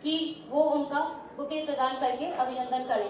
कि वो उनका बुके प्रदान करके अभिनंदन करें।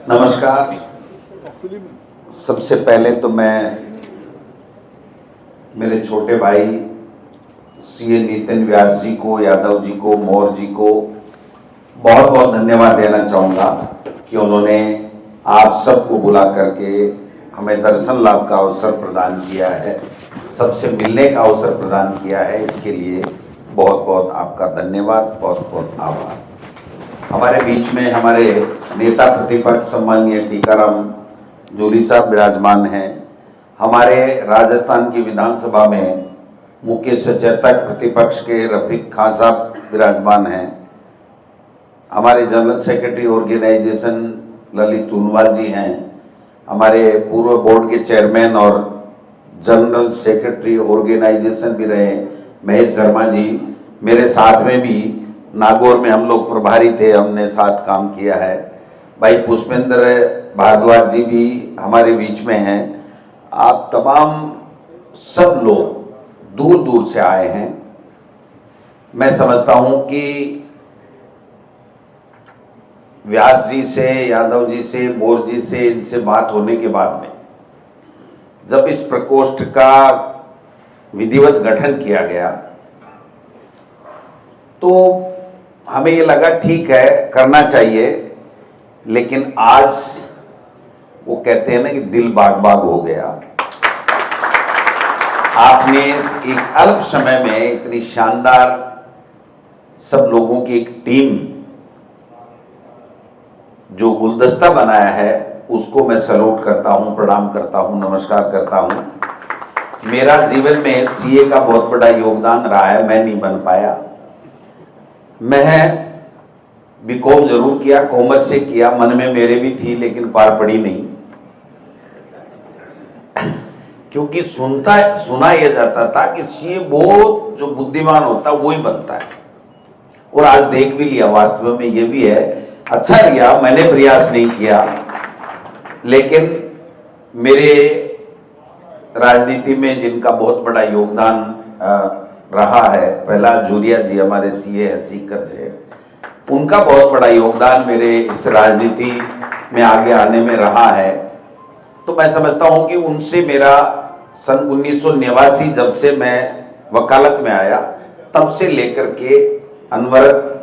नमस्कार। सबसे पहले तो मैं मेरे छोटे भाई सीए नितिन व्यास जी को, यादव जी को, मौर्य जी को बहुत बहुत धन्यवाद देना चाहूँगा कि उन्होंने आप सबको बुला करके हमें दर्शन लाभ का अवसर प्रदान किया है, सबसे मिलने का अवसर प्रदान किया है। इसके लिए बहुत बहुत आपका धन्यवाद, बहुत बहुत आभार। हमारे बीच में हमारे नेता प्रतिपक्ष सम्माननीय टीकाराम जूली साहब विराजमान हैं। हमारे राजस्थान की विधानसभा में मुख्य सचेतक प्रतिपक्ष के रफीक खान साहब विराजमान हैं। हमारे जनरल सेक्रेटरी ऑर्गेनाइजेशन ललित उनवाल जी हैं। हमारे पूर्व बोर्ड के चेयरमैन और जनरल सेक्रेटरी ऑर्गेनाइजेशन भी रहे महेश शर्मा जी मेरे साथ में भी नागौर में हम लोग प्रभारी थे, हमने साथ काम किया है। भाई पुष्पेंद्र भारद्वाज जी भी हमारे बीच में हैं। आप तमाम सब लोग दूर दूर से आए हैं। मैं समझता हूं कि व्यास जी से, यादव जी से, मौर्य जी से, इनसे बात होने के बाद में जब इस प्रकोष्ठ का विधिवत गठन किया गया तो हमें ये लगा ठीक है करना चाहिए, लेकिन आज वो कहते हैं ना कि दिल बाग बाग हो गया। आपने एक अल्प समय में इतनी शानदार सब लोगों की एक टीम जो गुलदस्ता बनाया है, उसको मैं सैल्यूट करता हूं, प्रणाम करता हूं, नमस्कार करता हूं। मेरा जीवन में सीए का बहुत बड़ा योगदान रहा है, मैं नहीं बन पाया। मैं बीकॉम जरूर किया, कॉमर्स से किया, मन में मेरे भी थी, लेकिन पार पड़ी नहीं क्योंकि सुना यह जाता था कि सीए बहुत जो बुद्धिमान होता वो ही बनता है, और आज देख भी लिया वास्तव में ये भी है। अच्छा लिया, मैंने प्रयास नहीं किया, लेकिन मेरे राजनीति में जिनका बहुत बड़ा योगदान रहा है, पहला जूलिया जी हमारे सीए है सीकर से, उनका बहुत बड़ा योगदान मेरे इस राजनीति में आगे आने में रहा है। तो मैं समझता हूं कि उनसे मेरा सन 1989 जब से मैं वकालत में आया तब से लेकर के अनवरत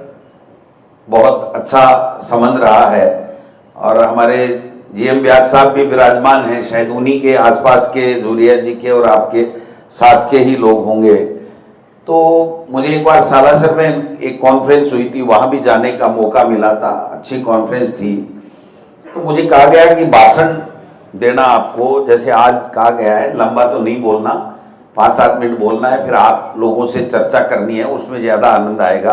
बहुत अच्छा संबंध रहा है। और हमारे जीएम व्यास साहब भी विराजमान हैं, शायद उन्हीं के आसपास के, जूलिया जी के और आपके साथ के ही लोग होंगे। तो मुझे एक बार सालासर में एक कॉन्फ्रेंस हुई थी, वहां भी जाने का मौका मिला था, अच्छी कॉन्फ्रेंस थी। तो मुझे कहा गया कि भाषण देना आपको, जैसे आज कहा गया है, लंबा तो नहीं बोलना, 5-7 मिनट बोलना है, फिर आप लोगों से चर्चा करनी है, उसमें ज्यादा आनंद आएगा।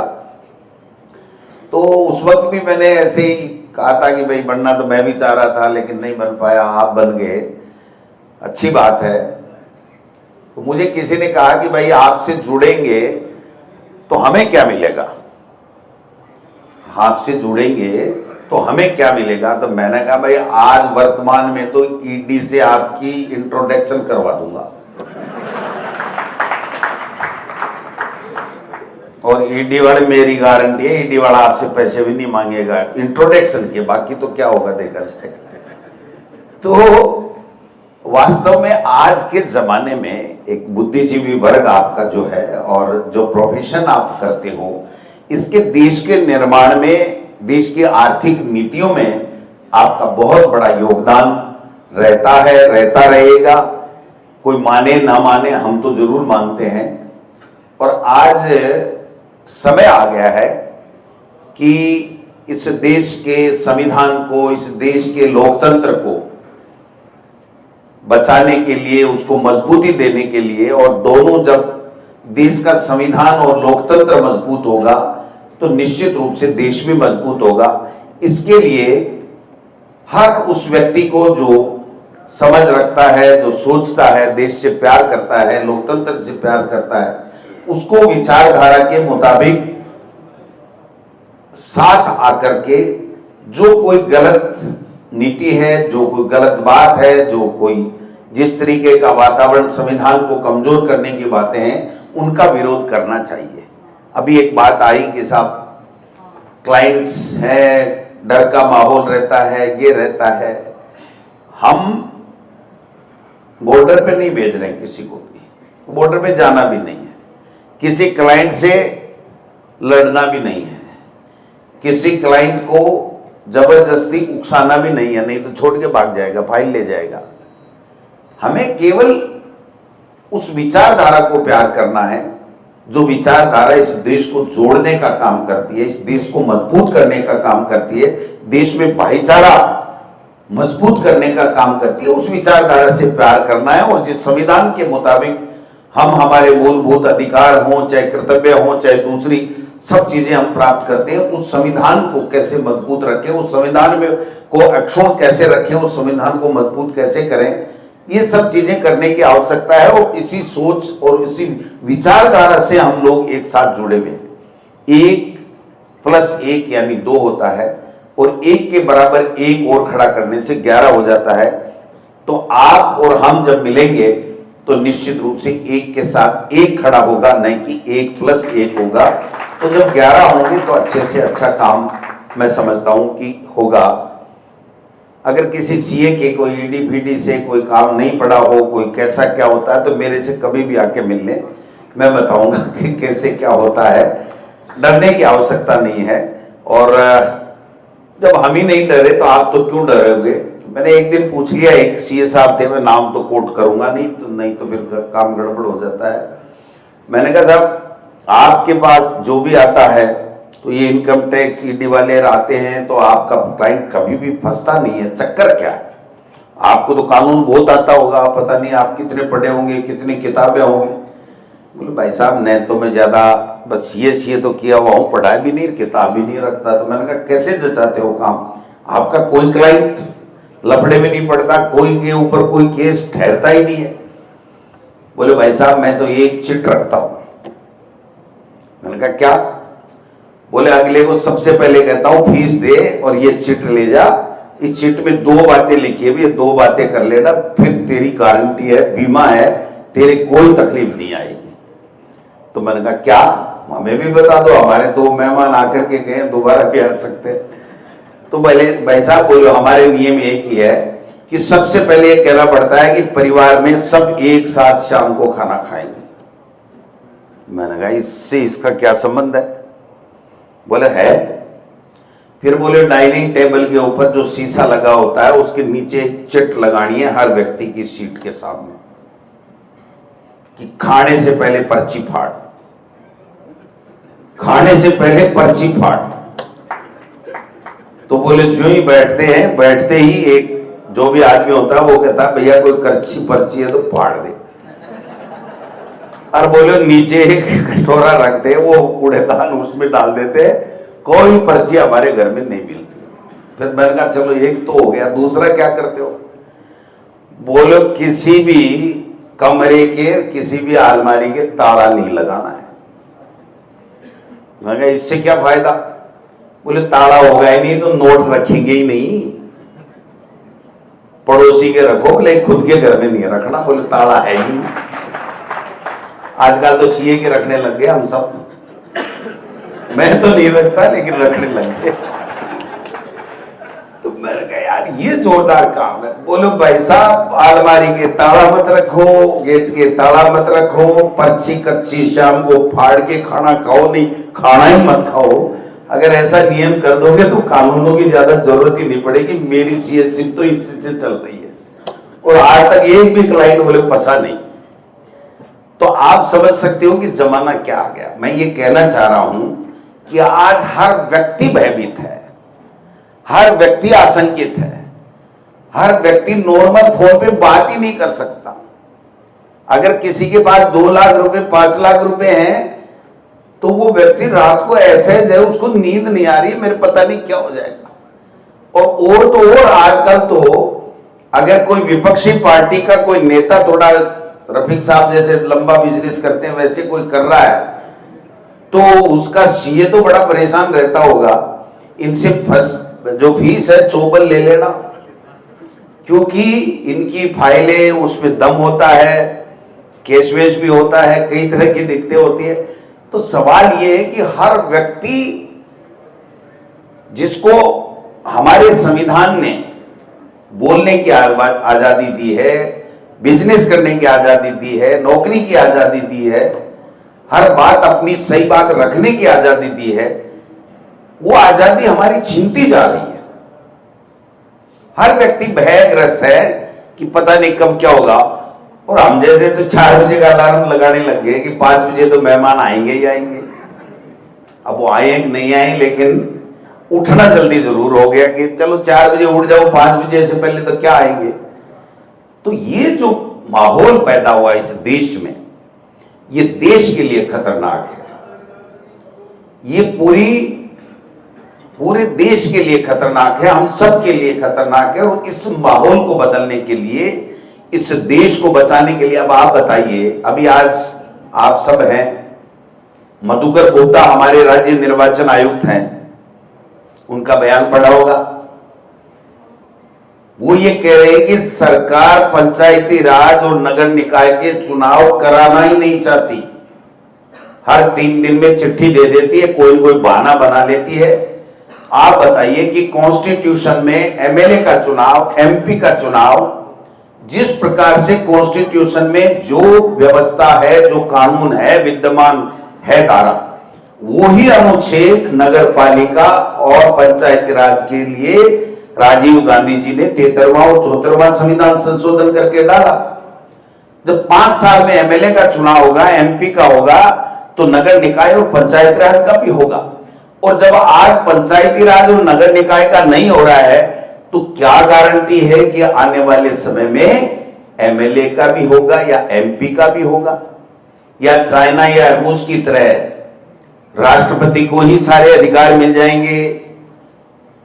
तो उस वक्त भी मैंने ऐसे ही कहा था कि भाई बनना तो मैं भी चाह रहा था, लेकिन नहीं बन पाया, आप बन गए, अच्छी बात है। तो मुझे किसी ने कहा कि भाई आपसे जुड़ेंगे तो हमें क्या मिलेगा, आपसे जुड़ेंगे तो हमें क्या मिलेगा। तो मैंने कहा भाई आज वर्तमान में तो ईडी से आपकी इंट्रोडक्शन करवा दूंगा, और ईडी वाले मेरी गारंटी है, ईडी वाला आपसे पैसे भी नहीं मांगेगा इंट्रोडक्शन के, बाकी तो क्या होगा देखा जाएगा। तो वास्तव में आज के जमाने में एक बुद्धिजीवी वर्ग आपका जो है, और जो प्रोफेशन आप करते हो, इसके देश के निर्माण में, देश की आर्थिक नीतियों में आपका बहुत बड़ा योगदान रहता है, रहता रहेगा। कोई माने ना माने, हम तो जरूर मानते हैं। और आज समय आ गया है कि इस देश के संविधान को, इस देश के लोकतंत्र को बचाने के लिए, उसको मजबूती देने के लिए, और दोनों जब देश का संविधान और लोकतंत्र मजबूत होगा तो निश्चित रूप से देश भी मजबूत होगा। इसके लिए हर उस व्यक्ति को जो समझ रखता है, जो सोचता है, देश से प्यार करता है, लोकतंत्र से प्यार करता है, उसको विचारधारा के मुताबिक साथ आकर के जो कोई गलत नीति है, जो कोई गलत बात है, जो कोई जिस तरीके का वातावरण संविधान को कमजोर करने की बातें हैं, उनका विरोध करना चाहिए। अभी एक बात आई कि साहब क्लाइंट्स है, डर का माहौल रहता है, ये रहता है। हम बॉर्डर पे नहीं भेज रहे हैं किसी को भी, बॉर्डर पे जाना भी नहीं है, किसी क्लाइंट से लड़ना भी नहीं है, किसी क्लाइंट को जबरदस्ती उकसाना भी नहीं है, नहीं तो छोड़ के भाग जाएगा, फाइल ले जाएगा। हमें केवल उस विचारधारा को प्यार करना है जो विचारधारा इस देश को जोड़ने का काम करती है, इस देश को मजबूत करने का काम करती है, देश में भाईचारा मजबूत करने का काम करती है। उस विचारधारा से प्यार करना है और जिस संविधान के मुताबिक हम हमारे मूलभूत अधिकार हों, चाहे कर्तव्य हों, चाहे दूसरी सब चीजें हम प्राप्त करते हैं, उस संविधान को कैसे मजबूत रखें, उस संविधान में को अक्षुण्ण कैसे रखें, उस संविधान को मजबूत कैसे करें, ये सब चीजें करने की आवश्यकता है। और इसी सोच और इसी विचारधारा से हम लोग एक साथ जुड़े हुए हैं। 1+1 यानी 2 होता है और 1 के बराबर 1 और खड़ा करने से 11 हो जाता है। तो आप और हम जब मिलेंगे तो निश्चित रूप से 1 के साथ 1 खड़ा होगा, नहीं कि 1+1 होगा। तो जब 11 होंगे तो अच्छे से अच्छा काम मैं समझता हूं कि होगा। अगर किसी सीए के कोई ईडी से कोई काम नहीं पड़ा हो, कोई कैसा क्या होता है, तो मेरे से कभी भी आके मिल ले, मैं बताऊंगा कि कैसे क्या होता है। डरने की आवश्यकता नहीं है। और जब हम ही नहीं डरे तो आप तो क्यों डरोगे। मैंने एक दिन पूछ लिया, एक सीए साहब थे, मैं नाम तो कोट करूंगा नहीं तो फिर काम गड़बड़ हो जाता है। मैंने कहा साहब आपके पास जो भी आता है तो ये इनकम टैक्स ईडी वाले आते हैं तो आपका क्लाइंट कभी भी फंसता नहीं है, चक्कर क्या है। आपको तो कानून बहुत आता होगा, पता नहीं आप कितने पढ़े होंगे, कितनी किताबें होंगी। बोले भाई साहब ने तो मैं ज्यादा बस सीए तो किया हुआ हूँ, पढ़ाई भी नहीं, किताब भी नहीं रखता। तो मैंने कहा कैसे जचाते हो काम, आपका कोई क्लाइंट लफड़े में नहीं पड़ता, कोई के ऊपर कोई केस ठहरता ही नहीं है। बोले भाई साहब मैं तो एक चिट रखता हूं। मैंने कहा क्या। बोले अगले को सबसे पहले कहता हूं फीस दे और ये चिट ले जा, इस चिट में 2 बातें लिखी है, ये 2 बातें कर लेना, फिर तेरी गारंटी है, बीमा है, तेरे कोई तकलीफ नहीं आएगी। तो मैंने कहा क्या, हमें भी बता दो, हमारे 2 मेहमान आकर के गए, दोबारा भी आ सकते हैं। तो भाई साहब बोलो हमारे नियम एक ही है कि सबसे पहले ये कहना पड़ता है कि परिवार में सब एक साथ शाम को खाना खाएंगे। मैंने कहा इससे इसका क्या संबंध है। बोले है। फिर बोले डाइनिंग टेबल के ऊपर जो शीशा लगा होता है उसके नीचे चिट लगानी है हर व्यक्ति की सीट के सामने कि खाने से पहले पर्ची फाड़, खाने से पहले पर्ची फाड़। तो बोले जो ही बैठते हैं, बैठते ही एक जो भी आदमी होता है वो कहता है भैया कोई कच्ची पर्ची है तो फाड़ दे। और बोले नीचे एक कटोरा रखते हैं, वो कूड़ेदान उसमें डाल देते हैं, कोई पर्ची हमारे घर में नहीं मिलती। फिर मैंने कहा चलो एक तो हो गया, दूसरा क्या करते हो। बोलो किसी भी कमरे के किसी भी अलमारी के ताला नहीं लगाना है। मैंने कहा इससे क्या फायदा। बोले ताला होगा ही नहीं तो नोट रखेंगे ही नहीं, पड़ोसी के रखो, लेकिन खुद के घर में नहीं रखना। बोले ताला है ही नहीं। आजकल तो सीए के रखने लग गए हम सब, मैं तो नहीं रखता लेकिन रखने लग गए। तो मैंने कहा यार ये जोरदार काम है। बोलो भाई साहब अलमारी के ताला मत रखो, गेट के ताला मत रखो, पर्ची कच्ची शाम को फाड़ के खाना खाओ, नहीं खाना ही मत खाओ। अगर ऐसा नियम कर दोगे तो कानूनों की ज्यादा जरूरत ही नहीं पड़ेगी। मेरी सीएससी तो इससे चल रही है और आज तक एक भी क्लाइंट बोले फंसा नहीं। तो आप समझ सकते हो कि जमाना क्या आ गया। मैं ये कहना चाह रहा हूं कि आज हर व्यक्ति भयभीत है, हर व्यक्ति आशंकित है, हर व्यक्ति नॉर्मल फोन पे बात ही नहीं कर सकता। अगर किसी के पास 2 लाख रुपए 5 लाख रुपए हैं तो वो व्यक्ति रात को ऐसे है उसको नींद नहीं आ रही है, मेरे पता नहीं क्या हो जाएगा। और तो और आजकल तो अगर कोई विपक्षी पार्टी का कोई नेता थोड़ा रफीक साहब जैसे लंबा बिजनेस करते हैं वैसे कोई कर रहा है तो उसका सीए तो बड़ा परेशान रहता होगा, इनसे जो फीस है चोबल ले लेना, क्योंकि इनकी फाइलें उसमें दम होता है, कैश वेश भी होता है, कई तरह की दिक्कतें होती है। तो सवाल यह है कि हर व्यक्ति जिसको हमारे संविधान ने बोलने की आजादी दी है, बिजनेस करने की आजादी दी है, नौकरी की आजादी दी है, हर बात अपनी सही बात रखने की आजादी दी है, वो आजादी हमारी छीनती जा रही है। हर व्यक्ति भयग्रस्त है कि पता नहीं कब क्या होगा, और हम जैसे तो 4 बजे का अलार्म लगाने लग गए कि 5 बजे तो मेहमान आएंगे ही आएंगे। अब वो आए कि नहीं आए, लेकिन उठना जल्दी जरूर हो गया कि चलो 4 बजे उठ जाओ, 5 बजे से पहले तो क्या आएंगे। तो ये जो माहौल पैदा हुआ इस देश में, ये देश के लिए खतरनाक है, ये पूरे देश के लिए खतरनाक है, हम सब के लिए खतरनाक है। और इस माहौल को बदलने के लिए, इस देश को बचाने के लिए, अब आप बताइए, अभी आज आप सब हैं, मधुकर गुप्ता हमारे राज्य निर्वाचन आयुक्त हैं, उनका बयान पढ़ा होगा। वो ये कह रहे हैं कि सरकार पंचायती राज और नगर निकाय के चुनाव कराना ही नहीं चाहती, हर 3 दिन में चिट्ठी दे देती है, कोई कोई बहाना बना लेती है। आप बताइए कि कॉन्स्टिट्यूशन में एमएलए का चुनाव, एमपी का चुनाव, जिस प्रकार से कॉन्स्टिट्यूशन में जो व्यवस्था है, जो कानून है, विद्यमान है धारा, वही अनुच्छेद नगर पालिका और पंचायती राज के लिए राजीव गांधी जी ने 73वां और 74वां संविधान संशोधन करके डाला। जब 5 साल में एमएलए का चुनाव होगा, एमपी का होगा, तो नगर निकाय और पंचायती राज का भी होगा। और जब आज पंचायती राज और नगर निकाय का नहीं हो रहा है, तो क्या गारंटी है कि आने वाले समय में एमएलए का भी होगा या एमपी का भी होगा, या चाइना या रूस की तरह राष्ट्रपति को ही सारे अधिकार मिल जाएंगे?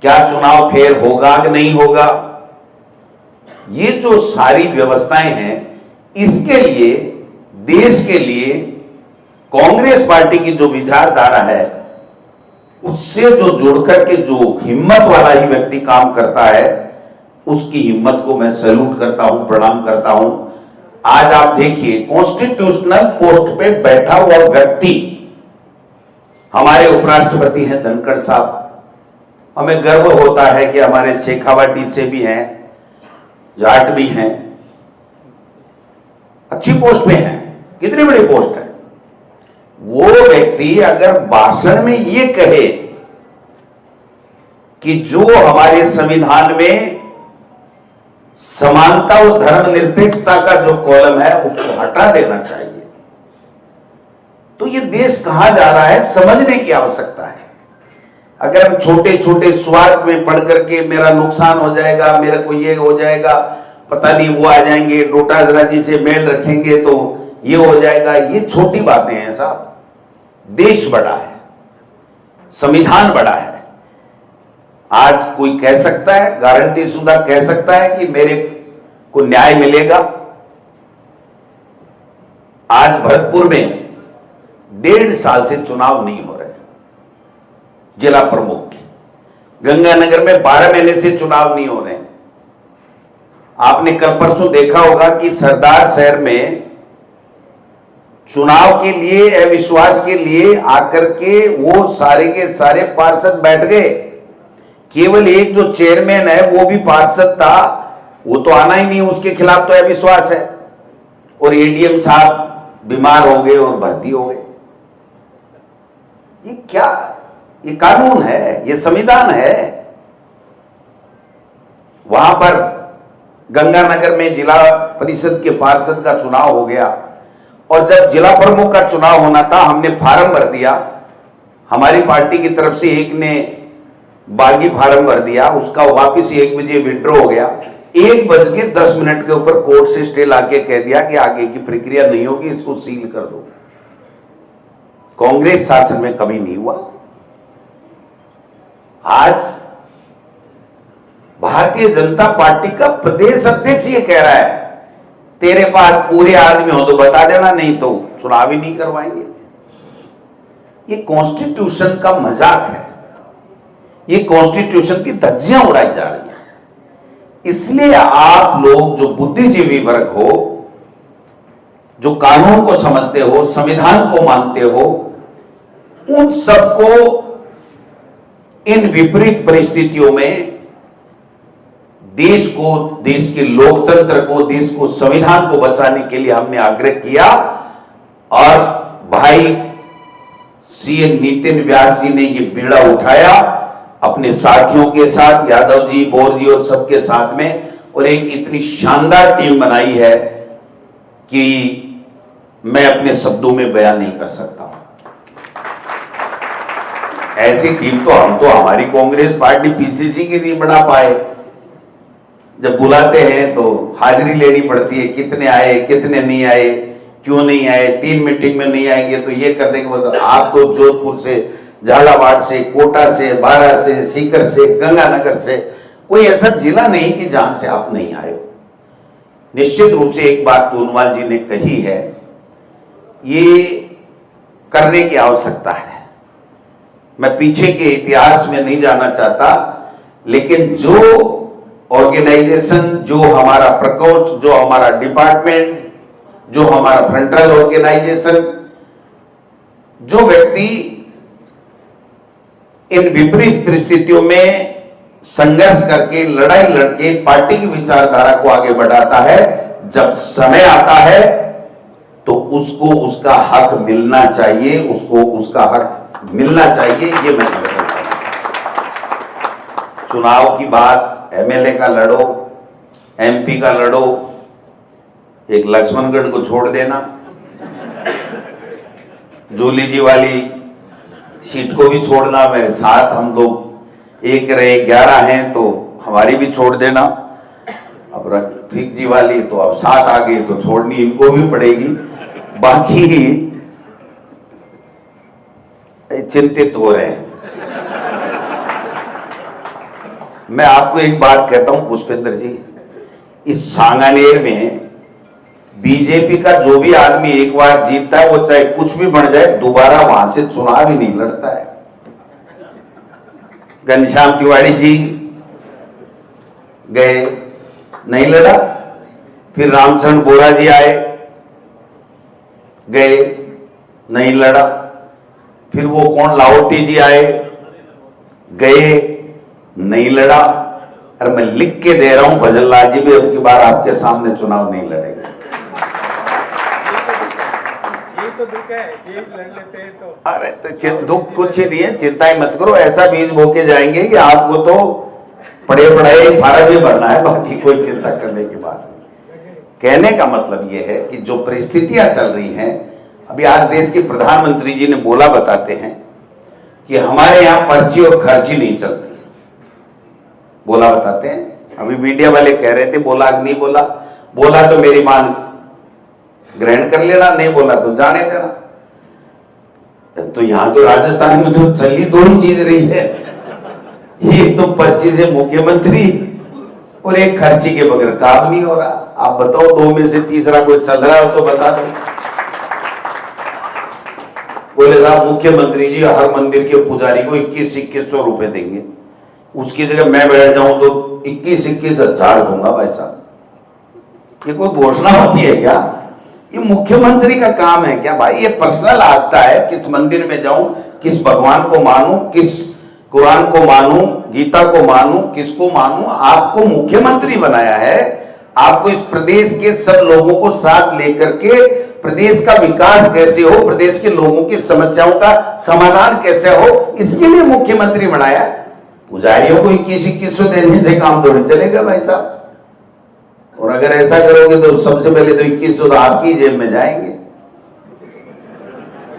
क्या चुनाव फेर होगा कि नहीं होगा? ये जो सारी व्यवस्थाएं हैं, इसके लिए, देश के लिए कांग्रेस पार्टी की जो विचारधारा है, उससे जो जुड़कर के जो हिम्मत वाला ही व्यक्ति काम करता है, उसकी हिम्मत को मैं सैल्यूट करता हूं, प्रणाम करता हूं। आज आप देखिए, कॉन्स्टिट्यूशनल पोस्ट पे बैठा हुआ व्यक्ति हमारे उपराष्ट्रपति हैं धनखड़ साहब। हमें गर्व होता है कि हमारे शेखावाटी से भी हैं, जाट भी हैं, अच्छी पोस्ट में हैं, कितनी बड़ी पोस्ट है। वो व्यक्ति अगर भाषण में ये कहे कि जो हमारे संविधान में समानता और धर्मनिरपेक्षता का जो कॉलम है उसको हटा देना चाहिए, तो ये देश कहां जा रहा है समझने की आवश्यकता है। अगर हम छोटे छोटे स्वार्थ में पढ़ करके मेरा नुकसान हो जाएगा, मेरे को ये हो जाएगा, पता नहीं वो आ जाएंगे, डोटाजरा जी से मेल रखेंगे तो ये हो जाएगा, ये छोटी बातें हैं साहब। देश बड़ा है, संविधान बड़ा है। आज कोई कह सकता है, गारंटी शुदा कह सकता है कि मेरे को न्याय मिलेगा? आज भरतपुर में 1.5 साल से चुनाव नहीं हो रहे जिला प्रमुख के, गंगानगर में 12 महीने से चुनाव नहीं हो रहे। आपने कल परसों देखा होगा कि सरदार शहर में चुनाव के लिए, अविश्वास के लिए आकर के वो सारे के सारे पार्षद बैठ गए। केवल एक जो चेयरमैन है वो भी पार्षद था, वो तो आना ही नहीं, उसके खिलाफ तो अविश्वास है। और एडीएम साहब बीमार हो गए और भर्ती हो गए। ये क्या, ये कानून है, ये संविधान है। वहां पर गंगानगर में जिला परिषद के पार्षद का चुनाव हो गया, और जब जिला प्रमुख का चुनाव होना था, हमने फार्म भर दिया, हमारी पार्टी की तरफ से एक ने बागी फार्म भर दिया, उसका वापिस 1 बजे विड्रॉ हो गया। 1:10 के ऊपर कोर्ट से स्टे लाके कह दिया कि आगे की प्रक्रिया नहीं होगी, इसको सील कर दो। कांग्रेस शासन में कभी नहीं हुआ। आज भारतीय जनता पार्टी का प्रदेश अध्यक्ष ये कह रहा है तेरे पास पूरे आदमी हो तो बता देना, नहीं तो चुनाव ही नहीं करवाएंगे। ये कॉन्स्टिट्यूशन का मजाक है, ये कॉन्स्टिट्यूशन की धज्जियां उड़ाई जा रही है। इसलिए आप लोग जो बुद्धिजीवी वर्ग हो, जो कानून को समझते हो, संविधान को मानते हो, उन सबको इन विपरीत परिस्थितियों में देश को, देश के लोकतंत्र को, देश को, संविधान को बचाने के लिए हमने आग्रह किया और भाई सीएम नितिन व्यास जी ने ये बीड़ा उठाया अपने साथियों के साथ, यादव जी, बोर जी और सबके साथ में, और एक इतनी शानदार टीम बनाई है कि मैं अपने शब्दों में बयान नहीं कर सकता हूं। ऐसी टीम तो हम तो हमारी कांग्रेस पार्टी पीसीसी की नहीं बना पाए। जब बुलाते हैं तो हाजिरी लेनी पड़ती है, कितने आए, कितने नहीं आए, क्यों नहीं आए, 3 मीटिंग में नहीं आएंगे तो ये कर देंगे। तो आप तो जोधपुर से, झालावाड़ से, कोटा से, बारा से, सीकर से, गंगानगर से, कोई ऐसा जिला नहीं कि जहां से आप नहीं आए हो। निश्चित रूप से एक बात पूनवाल जी ने कही है, ये करने की आवश्यकता है। मैं पीछे के इतिहास में नहीं जाना चाहता, लेकिन जो ऑर्गेनाइजेशन, जो हमारा प्रकोष्ठ, जो हमारा डिपार्टमेंट, जो हमारा फ्रंटल ऑर्गेनाइजेशन, जो व्यक्ति इन विपरीत परिस्थितियों में संघर्ष करके, लड़ाई लड़के पार्टी की विचारधारा को आगे बढ़ाता है, जब समय आता है तो उसको उसका हक मिलना चाहिए, उसको उसका हक मिलना चाहिए। ये मैं कहता हूं। चुनाव की बात, एमएलए का लड़ो, एमपी का लड़ो, एक लक्ष्मणगढ़ को छोड़ देना, जूली जी वाली सीट को भी छोड़ना, मेरे साथ हम लोग एक रहे 11 हैं तो हमारी भी छोड़ देना। अब रफीक जी वाली तो अब 7 आ गई तो छोड़नी इनको भी पड़ेगी। बाकी चिंतित हो रहे हैं। मैं आपको एक बात कहता हूं पुष्पेंद्र जी, इस सांगानेर में बीजेपी का जो भी आदमी एक बार जीतता है, वो चाहे कुछ भी बन जाए, दोबारा वहां से चुनाव ही नहीं लड़ता है। घनश्याम तिवारी जी गए, नहीं लड़ा। फिर रामचंद्र बोरा जी आए, गए, नहीं लड़ा। फिर वो कौन, लाहौटी जी आए, गए, नहीं लड़ा। और मैं लिख के दे रहा हूं, भजनलाल जी भी अब की बार आपके सामने चुनाव नहीं लड़ेंगे। तो दुख है, ये लड़ लेते हैं तो। अरे तो दुख कुछ ही नहीं है, चिंता ही मत करो। ऐसा बीज बोके जाएंगे कि आपको तो पढ़े पढ़ाए फार्म ही भरना है, बाकी कोई चिंता करने की बात नहीं। कहने का मतलब यह है कि जो परिस्थितियां चल रही हैं, अभी आज देश के प्रधानमंत्री जी ने बोला, बताते हैं कि हमारे यहां पर्ची और खर्ची नहीं चलती। बोला बताते हैं, अभी मीडिया वाले कह रहे थे बोला कि नहीं बोला। बोला तो मेरी मान ग्रहण कर लेना, नहीं बोला तो जाने देना। तो यहां तो राजस्थान में तो चली 2 ही चीज रही है, एक तो पर्ची से मुख्यमंत्री और एक खर्ची के बगैर काम नहीं हो रहा। आप बताओ 2 में से तीसरा कोई चल रहा हो तो बता दो। बोले साहब मुख्यमंत्री जी हर मंदिर के पुजारी को 2100 रुपए देंगे, उसकी जगह मैं बैठ जाऊं तो 21 हजार दूंगा। भाई साहब, ये कोई घोषणा होती है क्या? ये मुख्यमंत्री का काम है क्या? भाई ये पर्सनल आस्था है, किस मंदिर में जाऊं, किस भगवान को मानूं, किस कुरान को मानूं, गीता को मानूं, किसको मानूं? आपको मुख्यमंत्री बनाया है, आपको इस प्रदेश के सब लोगों को साथ लेकर के प्रदेश का विकास कैसे हो, प्रदेश के लोगों की समस्याओं का समाधान कैसे हो, इसके लिए मुख्यमंत्री बनाया। पुजारियों को 2100 देने से काम थोड़ी चलेगा भाई साहब। और अगर ऐसा करोगे तो सबसे पहले तो 2100 तो आपकी जेब में जाएंगे,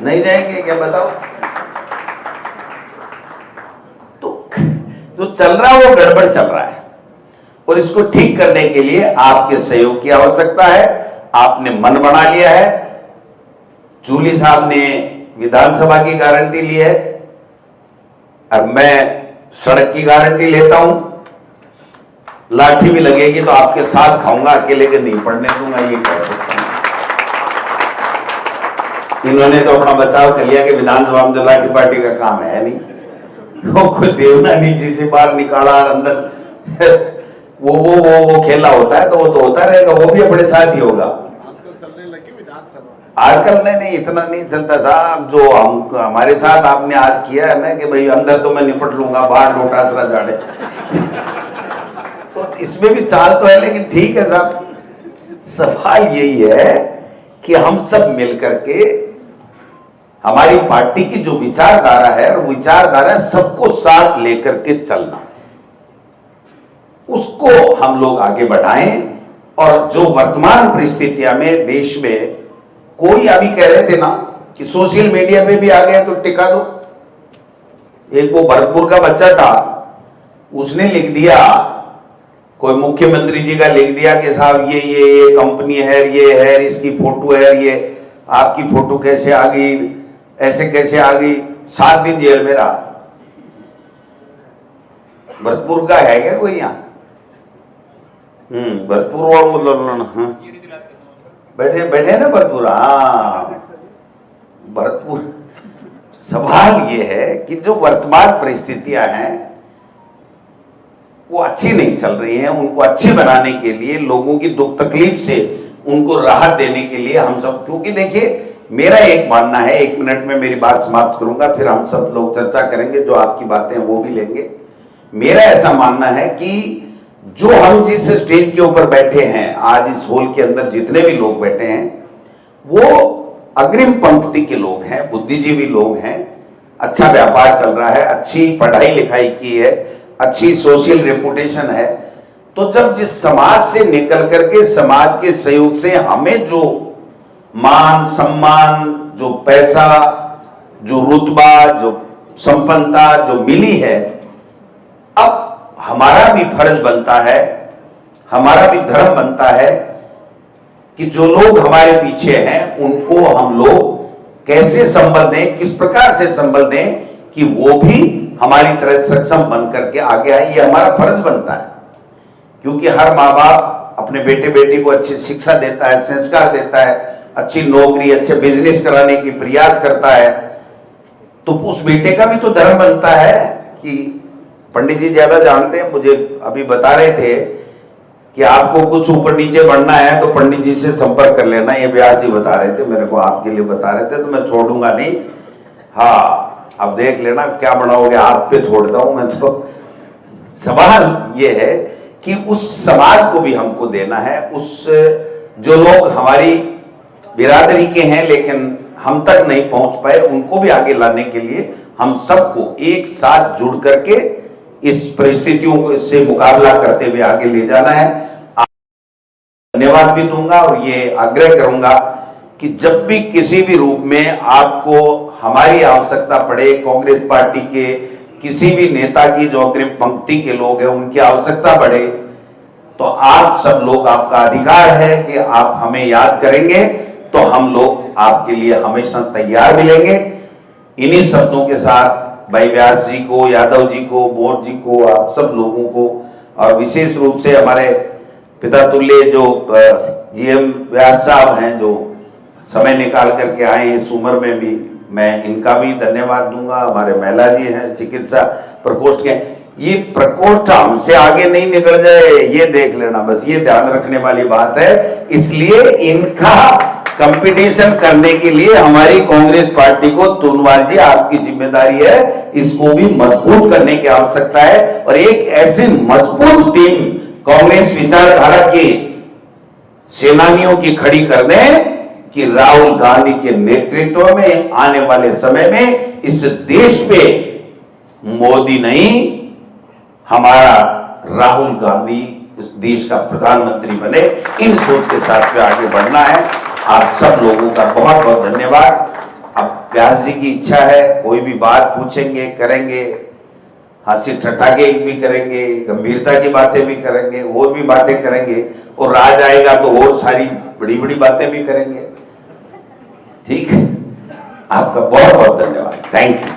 नहीं जाएंगे क्या बताओ? तो जो चल रहा है वो गड़बड़ चल रहा है, और इसको ठीक करने के लिए आपके सहयोग की आवश्यकता है। आपने मन बना लिया है, जूली साहब ने विधानसभा की गारंटी ली है, और मैं सड़क की गारंटी लेता हूं। लाठी भी लगेगी तो आपके साथ खाऊंगा, अकेले के नहीं पढ़ने दूंगा, ये कह सकता हूं। इन्होंने तो अपना बचाव कर लिया कि विधानसभा में तो लाठी पार्टी का काम है नहीं, वो कोई देवना नीचे से बाहर निकाला और अंदर वो खेला होता है, तो वो तो होता रहेगा, वो भी अपने साथ ही होगा। आजकल चलने लगी विधानसभा। आजकल नहीं, इतना नहीं चलता साहब। जो हम हमारे साथ आपने आज किया है ना कि भाई अंदर तो मैं निपट लूंगा, बाहर लोटासरा झाड़े तो इसमें भी चाल तो है, लेकिन ठीक है साहब। सवाल यही है कि हम सब मिलकर के हमारी पार्टी की जो विचारधारा है, और विचारधारा सबको साथ लेकर के चलना, उसको हम लोग आगे बढ़ाएं। और जो वर्तमान परिस्थितियां में देश में, कोई अभी कह रहे थे ना कि सोशल मीडिया पे भी आ गया तो टिका दो। एक वो भरतपुर का बच्चा था, उसने लिख दिया, कोई मुख्यमंत्री जी का लिख दिया कि साहब ये कंपनी है, ये है, इसकी फोटो है, ये आपकी फोटो कैसे आ गई, ऐसे कैसे आ गई। 7 दिन जेल में रहा। भरतपुर का है क्या कोई यहाँ? भरतपुर और मतलब बैठे बैठे ना भरतपुर। हाँ, भरतपुर। सवाल ये है कि जो वर्तमान परिस्थितियां हैं वो अच्छी नहीं चल रही हैं, उनको अच्छी बनाने के लिए, लोगों की दुख तकलीफ से उनको राहत देने के लिए हम सब, क्योंकि देखिए मेरा एक मानना है, 1 मिनट में मेरी बात समाप्त करूंगा, फिर हम सब लोग चर्चा करेंगे, जो आपकी बातें हैं वो भी लेंगे। मेरा ऐसा मानना है कि जो हम जिस स्टेज के ऊपर बैठे हैं आज, इस हॉल के अंदर जितने भी लोग बैठे हैं, वो अग्रिम पंक्ति के लोग हैं, बुद्धिजीवी लोग हैं, अच्छा व्यापार चल रहा है, अच्छी पढ़ाई लिखाई की है, अच्छी सोशल रेपुटेशन है। तो जब जिस समाज से निकल करके समाज के सहयोग से हमें जो मान सम्मान, जो पैसा, जो रुतबा, जो संपन्नता जो मिली है, अब हमारा भी फर्ज बनता है, हमारा भी धर्म बनता है कि जो लोग हमारे पीछे हैं उनको हम लोग कैसे संबल दें, किस प्रकार से संबल दें कि वो भी हमारी तरह सक्षम बन करके आगे आए। ये हमारा फर्ज बनता है, क्योंकि हर माँ बाप अपने बेटे बेटी को अच्छी शिक्षा देता है, संस्कार देता है, अच्छी नौकरी, अच्छे बिजनेस कराने की प्रयास करता है, तो उस बेटे का भी तो धर्म बनता है कि पंडित जी ज्यादा जानते हैं, मुझे अभी बता रहे थे कि आपको कुछ ऊपर नीचे बढ़ना है तो पंडित जी से संपर्क कर लेना। ये व्यास जी बता रहे थे मेरे को, आपके लिए बता रहे थे, तो मैं छोड़ूंगा नहीं। हाँ, अब देख लेना क्या बनाओगे, आप पे छोड़ता हूं मैं। तो सवाल ये है कि उस समाज को भी हमको देना है, उस जो लोग हमारी बिरादरी के हैं लेकिन हम तक नहीं पहुंच पाए, उनको भी आगे लाने के लिए हम सबको एक साथ जुड़ करके इस परिस्थितियों को, इससे मुकाबला करते हुए आगे ले जाना है। धन्यवाद भी दूंगा और ये आग्रह करूंगा कि जब भी किसी भी रूप में आपको हमारी आवश्यकता पड़े, कांग्रेस पार्टी के किसी भी नेता की, जो अग्रिम पंक्ति के लोग हैं, उनकी आवश्यकता पड़े, तो आप सब लोग, आपका अधिकार है कि आप हमें याद करेंगे, तो हम लोग आपके लिए हमेशा तैयार मिलेंगे। इन्हीं शब्दों के साथ भाई व्यास जी को, यादव जी को, बोर जी को, आप सब लोगों को, और विशेष रूप से हमारे पिता तुल्य जो जीएम व्यास साहब हैं, जो समय निकाल करके आए इस उम्र में भी, मैं इनका भी धन्यवाद दूंगा। हमारे महिला जी हैं चिकित्सा प्रकोष्ठ के, ये प्रकोष्ठ हमसे आगे नहीं निकल जाए, ये देख लेना, बस ये ध्यान रखने वाली बात है। इसलिए इनका कंपटीशन करने के लिए हमारी कांग्रेस पार्टी को, तोनवाल जी आपकी जिम्मेदारी है, इसको भी मजबूत करने की आवश्यकता है। और एक ऐसी मजबूत टीम कांग्रेस विचारधारा के सेनानियों की खड़ी कर दें कि राहुल गांधी के नेतृत्व में आने वाले समय में इस देश पे मोदी नहीं, हमारा राहुल गांधी इस देश का प्रधानमंत्री बने। इन सोच के साथ में आगे बढ़ना है। आप सब लोगों का बहुत बहुत धन्यवाद। अब व्यास जी की इच्छा है, कोई भी बात पूछेंगे, करेंगे, हंसी ठठाके भी करेंगे, गंभीरता की बातें भी करेंगे, और भी बातें करेंगे, और राज आएगा तो और सारी बड़ी बड़ी बातें भी करेंगे। ठीक है, आपका बहुत बहुत धन्यवाद। Thank you.